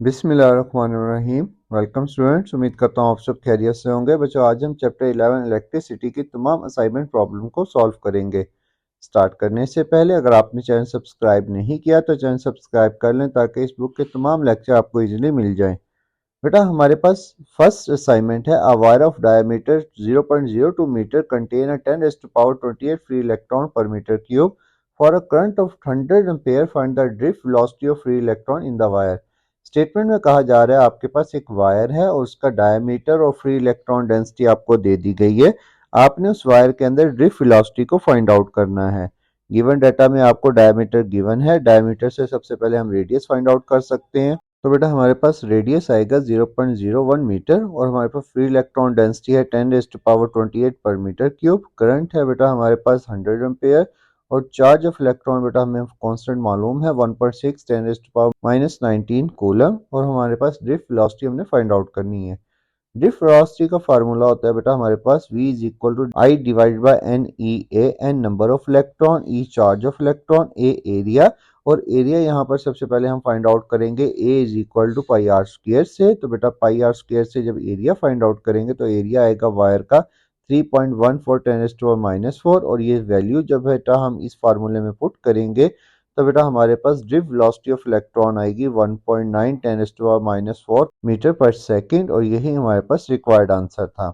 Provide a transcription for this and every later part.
बिस्मिल्लाहिर्रहमानिर्रहीम। Welcome students, उम्मीद करता हूँ आप सब खैरियत से होंगे। बच्चों, आज हम चैप्टर 11 इलेक्ट्रिसिटी की तमाम असाइनमेंट प्रॉब्लम को सॉल्व करेंगे। स्टार्ट करने से पहले अगर आपने चैनल सब्सक्राइब नहीं किया तो चैनल सब्सक्राइब कर लें ताकि इस बुक के तमाम लेक्चर आपको इजीली मिल जाएं। बेटा, हमारे पास फर्स्ट असाइनमेंट है। A wire of diameter 0.02 metre contain a 10⁻28 free electron per metre cube for a current of 100 ampere, find the drift velocity of free electron in the wire. Statement में कहा जा रहा है आपके पास एक वायर है और उसका डायमीटर और फ्री इलेक्ट्रॉन डेंसिटी आपको दे दी गई है। आपने उस वायर के अंदर ड्रिफ्ट वेलोसिटी को फाइंड आउट करना है। गिवन डाटा में आपको डायमीटर गिवन है। डायमीटर से सबसे पहले हम रेडियस फाइंड आउट कर सकते हैं। तो बेटा, हमारे पास रेडियस आएगा 0.01 मीटर और हमारे पास फ्री इलेक्ट्रॉन डेंसिटी है 10⁻28 पर मीटर क्यूब। करंट है बेटा हमारे पास 100 एम्पेयर और चार्ज ऑफ इलेक्ट्रॉन बेटा हमें कांस्टेंट मालूम है 1.6 10⁻⁻19 कूलम। और हमारे पास ड्रिफ्ट वेलोसिटी हमने फाइंड आउट करनी है। ड्रिफ्ट वेलोसिटी का फार्मूला होता है बेटा हमारे पास v is equal to I divide by N E A, N number of electron, E charge of electron, A area. और एरिया यहाँ पर सबसे पहले हम फाइंड आउट करेंगे a is equal to pi R square से। तो बेटा पाई आर स्क्वेयर से जब एरिया फाइंड आउट करेंगे तो एरिया आएगा वायर का 3.14 10⁻⁴। और ये वैल्यू जब बेटा हम इस फार्मूले में पुट करेंगे तो बेटा हमारे पास ड्रिफ्ट वेलोसिटी ऑफ इलेक्ट्रॉन आएगी 1.9 10⁻⁴ मीटर पर सेकंड। और यही हमारे पास रिक्वायर्ड आंसर था।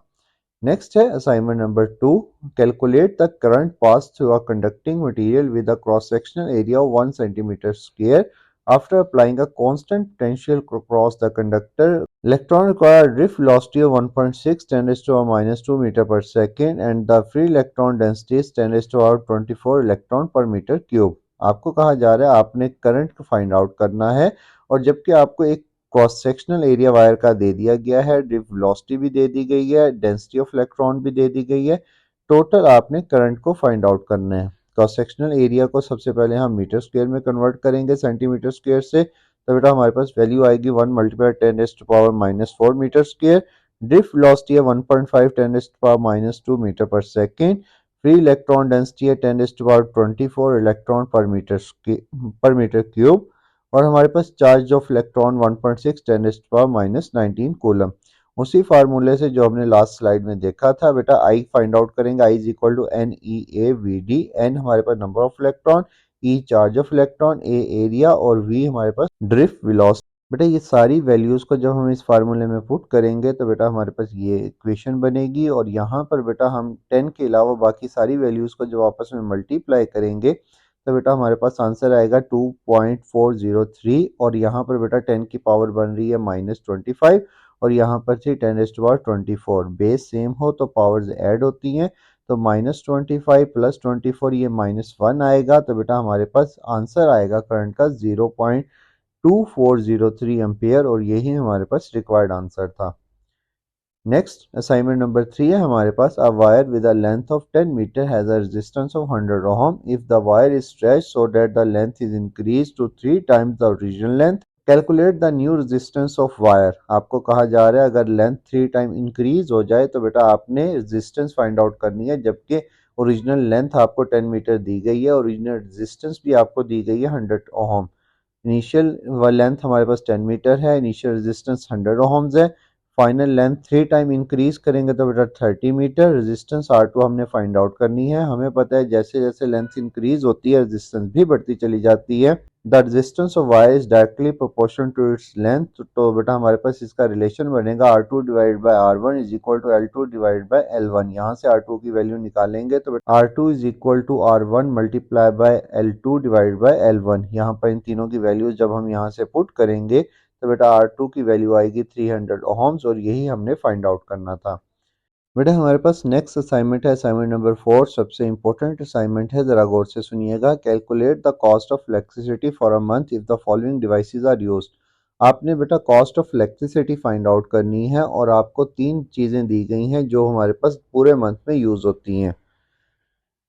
नेक्स्ट है assignment number 2। Calculate the current pass through a conducting material with a cross sectional area of 1 centimetre square after applying a constant potential across the conductor. Electron require drift velocity of 1.6 10⁻⁻2 meter per second and the free electron density is 10⁻24 electron per meter cube. आपको कहा जा रहा है आपने current को find out करना है और जबकि आपको एक क्रॉस सेक्शनल एरिया वायर का दे दिया गया है, ड्रिफ्ट वेलोसिटी भी दे दी गई है, डेंसिटी ऑफ इलेक्ट्रॉन भी दे दी गई है। टोटल आपने करंट को फाइंड आउट करना है। क्रॉस सेक्शनल एरिया को सबसे पहले हम मीटर स्क्वायर में कन्वर्ट करेंगे सेंटीमीटर स्क्वायर से। तो बेटा हमारे पास वैल्यू आएगी 1 × 10⁻⁻4 मीटर स्क्वायर। ड्रिफ्ट वेलोसिटी है 1.5 10⁻⁻2 मीटर पर सेकेंड। फ्री इलेक्ट्रॉन डेंसिटी है 10⁻24 इलेक्ट्रॉन पर मीटर क्यूब। और हमारे पास चार्ज ऑफ इलेक्ट्रॉन 1.6 10⁻⁻19 कूलम। उसी फार्मूले से जो हमने लास्ट स्लाइड में देखा था बेटा, आई फाइंड आउट करेंगे। I is equal to N E A V D. N हमारे पास number of electron, E charge of electron, A area और वी हमारे पास ड्रिफ्ट वेलोसिटी। बेटा ये सारी वैल्यूज को जब हम इस फार्मूले में पुट करेंगे तो बेटा हमारे पास ये इक्वेशन बनेगी। और यहाँ पर बेटा हम 10 के अलावा बाकी सारी वैल्यूज को जब आपस में मल्टीप्लाई करेंगे तो बेटा हमारे पास आंसर आएगा 2.403। और यहाँ पर बेटा 10 की पावर बन रही है -25 और यहाँ पर थी 10⁻24। बेस सेम हो तो पावर्स ऐड होती हैं। तो -25 + 24 ये -1 आएगा। तो बेटा हमारे पास आंसर आएगा करंट का 0.2403 एम्पियर और यही हमारे पास रिक्वायर्ड आंसर था। नेक्स्ट असाइनमेंट नंबर 3 है हमारे पास। A wire with a length of 10 metre has a resistance of 100 ohm. If the wire is stretched so that the length is increase to 3 times the original length, calculate the new resistance of wire. आपको कहा जा रहा है अगर length 3 time increase हो जाए तो बेटा आपने रेजिस्टेंस फाइंड आउट करनी है, जबकि ओरिजिनल लेंथ आपको 10 मीटर दी गई है, ओरिजिनल रेजिस्टेंस भी आपको दी गई है 100 ओहम। इनिशियल लेंथ हमारे पास 10 मीटर है, इनिशियल रेजिस्टेंस 100 ओहम्स है। फाइनल लेंथ 3 टाइम इंक्रीज करेंगे तो बेटा 30 मीटर। रेजिस्टेंस R2 हमने फाइंड आउट करनी है। हमें पता है जैसे जैसे लेंथ इंक्रीज होती है रेजिस्टेंस भी बढ़ती चली जाती है। The resistance of wire is directly proportional to its length. तो बेटा हमारे पास इसका रिलेशन बनेगा R2 divide by R1 is equal to L2 divide by L1। यहाँ से R2 की वैल्यू निकालेंगे तो R2 is equal to R1 multiply by L2 divide by L1। यहाँ पर इन तीनों की वैल्यूज जब हम यहाँ से पुट करेंगे तो बेटा R2 की वैल्यू आएगी 300 ओहम्स और यही हमने फाइंड आउट करना था। बेटा हमारे पास नेक्स्ट असाइनमेंट है असाइनमेंट नंबर 4। सबसे इंपॉर्टेंट असाइनमेंट है, जरा गौर से सुनिएगा। Calculate the cost of electricity for a month if the following devices are used. आपने बेटा cost of electricity find out करनी है और आपको 3 चीज़ें दी गई हैं जो हमारे पास पूरे मंथ में यूज़ होती हैं।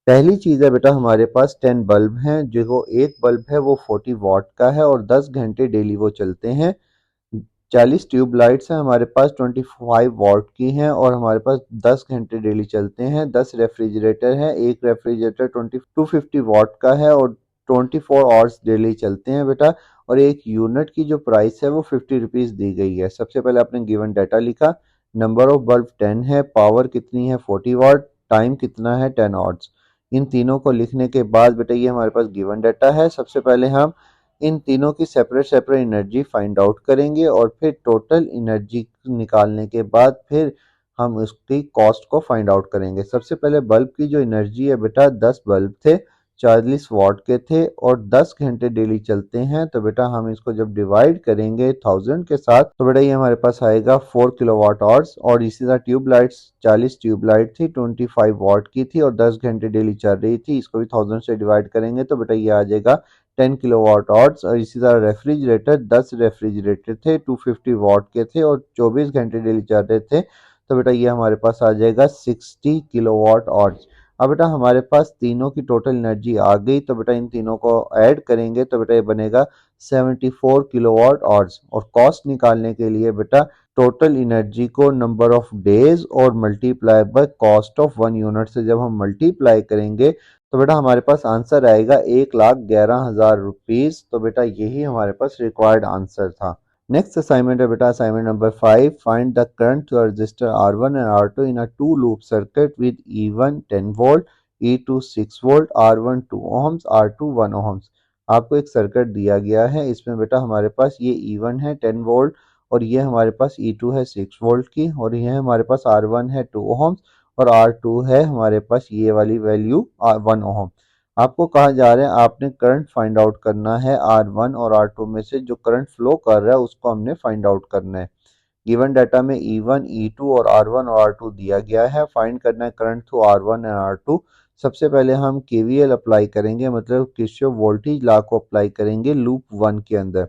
पहली चीज़ है बेटा हमारे पास 10 बल्ब हैं, जो एक बल्ब है वो 40 वाट का है और 10 घंटे डेली वो चलते हैं। 40 ट्यूब लाइट्स हैं हमारे पास 25 वाट की हैं और हमारे पास 10 घंटे डेली चलते हैं। 10 रेफ्रिजरेटर हैं, एक रेफ्रिजरेटर 250 वाट का है और 24 आवर्स डेली चलते हैं बेटा। और एक यूनिट की जो प्राइस है वो 50 रुपीज़ दी गई है। सबसे पहले आपने गिवन डाटा लिखा, नंबर ऑफ बल्ब 10 है, पावर कितनी है 40 वाट, टाइम कितना है 10 आवर्स। इन तीनों को लिखने के बाद बेटा ये हमारे पास गिवन डाटा है। सबसे पहले हम इन तीनों की separate separate energy find out करेंगे और फिर टोटल एनर्जी निकालने के बाद फिर हम उसकी कॉस्ट को फाइंड आउट करेंगे। सबसे पहले बल्ब की जो एनर्जी है बेटा 10 बल्ब थे, 40 वाट के थे और 10 घंटे डेली चलते हैं, तो बेटा हम इसको जब डिवाइड करेंगे 1000 के साथ तो बेटा ये हमारे पास आएगा 4 किलोवाट आवर्स। और इसी तरह ट्यूबलाइट्स 40 ट्यूबलाइट थी, 25 वाट की थी और 10 घंटे डेली चल रही थी, इसको भी 1000 से डिवाइड करेंगे तो बेटा ये आ जाएगा 10 किलोवाट आवर्स। और इसी तरह रेफ्रिजरेटर 10 रेफ्रिजरेटर थे, 250 वाट के थे और 24 घंटे डेली चल रहे थे, तो बेटा ये हमारे पास आ जाएगा 60 किलोवाट आवर्स। अब बेटा हमारे पास तीनों की टोटल एनर्जी आ गई, तो बेटा इन तीनों को ऐड करेंगे तो बेटा ये बनेगा 74 किलोवाट आवर्स। और कॉस्ट निकालने के लिए बेटा टोटल एनर्जी को नंबर ऑफ डेज और multiply by cost of 1 unit से जब हम मल्टीप्लाई करेंगे तो बेटा हमारे पास आंसर आएगा 1,11,000 रुपीज। तो बेटा यही हमारे पास रिक्वायर्ड आंसर था। नेक्स्ट असाइनमेंट है बेटा assignment number 5, find the current through register R1 and R2 in a 2 loop circuit with E1 10 volt, E2 6 volt, R1 2 ohms, R2 1 ohms। आपको एक सर्किट दिया गया है, इसमें बेटा हमारे पास ये E1 है 10 वोल्ट और ये हमारे पास E2 है 6 वोल्ट की और ये हमारे पास R1 है 2 ohms और R2 है हमारे पास ये वाली वैल्यू 1 ohm। आपको कहा जा रहा है आपने करंट फाइंड आउट करना है R1 और R2 में से जो करंट फ्लो कर रहा है उसको हमने फाइंड आउट करना है। गिवन डाटा में E1, E2 और R1 और R2 दिया गया है। फाइंड करना है current through R1 and R2। सबसे पहले हम KVL अप्लाई करेंगे, मतलब किरचॉफ वोल्टेज लॉ को अप्लाई करेंगे लूप 1 के अंदर।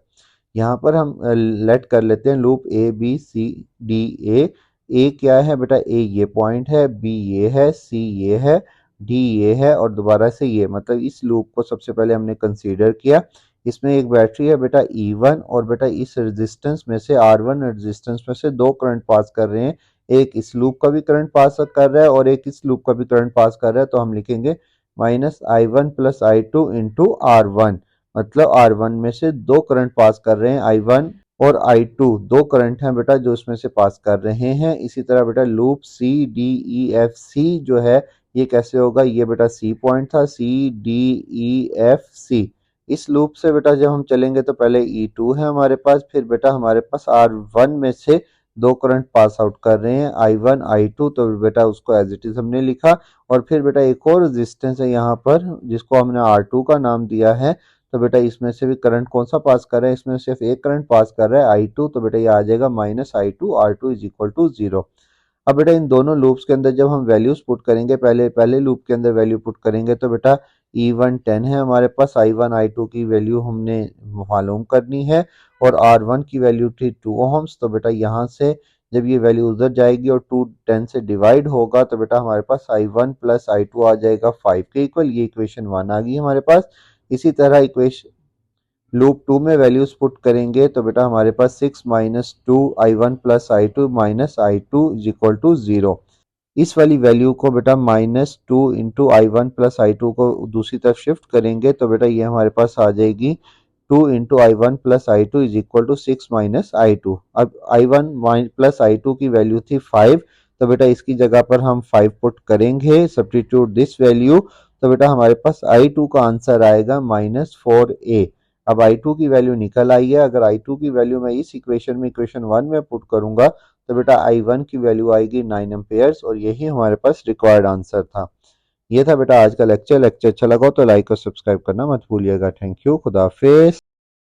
यहाँ पर हम लेट कर लेते हैं लूप ABCDA। ए क्या है बेटा, ए ये पॉइंट है, बी ये है, सी ये है, डी ये है और दोबारा से ये, मतलब इस लूप को सबसे पहले हमने कंसीडर किया। इसमें एक बैटरी है बेटा E1 और बेटा इस रेजिस्टेंस में से R1 रेजिस्टेंस में से दो करंट पास कर रहे हैं, एक इस लूप का भी करंट पास कर रहा है और एक इस लूप का भी करंट पास कर रहा है, तो हम लिखेंगे -I1 plus I2 into R1। मतलब R1 में से दो करंट पास कर रहे हैं, I1 और I2 दो करंट हैं बेटा जो इसमें से पास कर रहे हैं। इसी तरह बेटा लूप CDEFC जो है ये कैसे होगा, ये बेटा C पॉइंट था, CDEFC। इस लूप से बेटा जब हम चलेंगे तो पहले E2 है हमारे पास, फिर बेटा हमारे पास R1 में से दो करंट पास आउट कर रहे हैं I1 I2, तो बेटा उसको एज इट इज हमने लिखा। और फिर बेटा एक और रेजिस्टेंस है यहाँ पर जिसको हमने R2 का नाम दिया है, तो बेटा इसमें से भी करंट कौन सा पास कर रहा है, इसमें सिर्फ एक करंट पास कर रहा है I2, तो बेटा ये आ जाएगा -I2 R2 is equal to 0। अब बेटा इन दोनों लूप्स के अंदर जब हम वैल्यूज पुट करेंगे, पहले लूप के अंदर वैल्यू पुट करेंगे तो बेटा E1 10 है हमारे पास, I1 I2 की वैल्यू हमने मालूम करनी है और R1 की वैल्यू थी 2 ohms। तो बेटा यहाँ से जब ये वैल्यू उधर जाएगी और 2 10 से डिवाइड होगा तो बेटा हमारे पास I1 प्लस I2 आ जाएगा 5 के इक्वल। ये इक्वेशन 1 आ गई हमारे पास। इसी तरह इक्वेशन लूप 2 में वैल्यूज पुट करेंगे तो बेटा हमारे पास 6 minus 2 I1 plus I2 minus I2 is equal to 0। इस वाली वैल्यू को बेटा -2 इंटू I1 प्लस I2 को दूसरी तरफ शिफ्ट करेंगे तो बेटा ये हमारे पास आ जाएगी 2 into I1 plus I2 is equal to 6 minus I2। अब I1 प्लस I2 की वैल्यू थी 5, तो बेटा इसकी जगह पर हम 5 पुट करेंगे, सब्स्टिट्यूट दिस वैल्यू, तो बेटा हमारे पास I2 का आंसर आएगा -4A। अब I2 की वैल्यू निकल आई है, अगर I2 की वैल्यू मैं इस इक्वेशन में इक्वेशन 1 में पुट करूंगा तो बेटा I1 की वैल्यू आएगी 9 एम्पेयर्स और यही हमारे पास रिक्वायर्ड आंसर था। ये था बेटा आज का लेक्चर अच्छा लगा तो लाइक और सब्सक्राइब करना मत भूलिएगा। थैंक यू, खुदा हाफिज।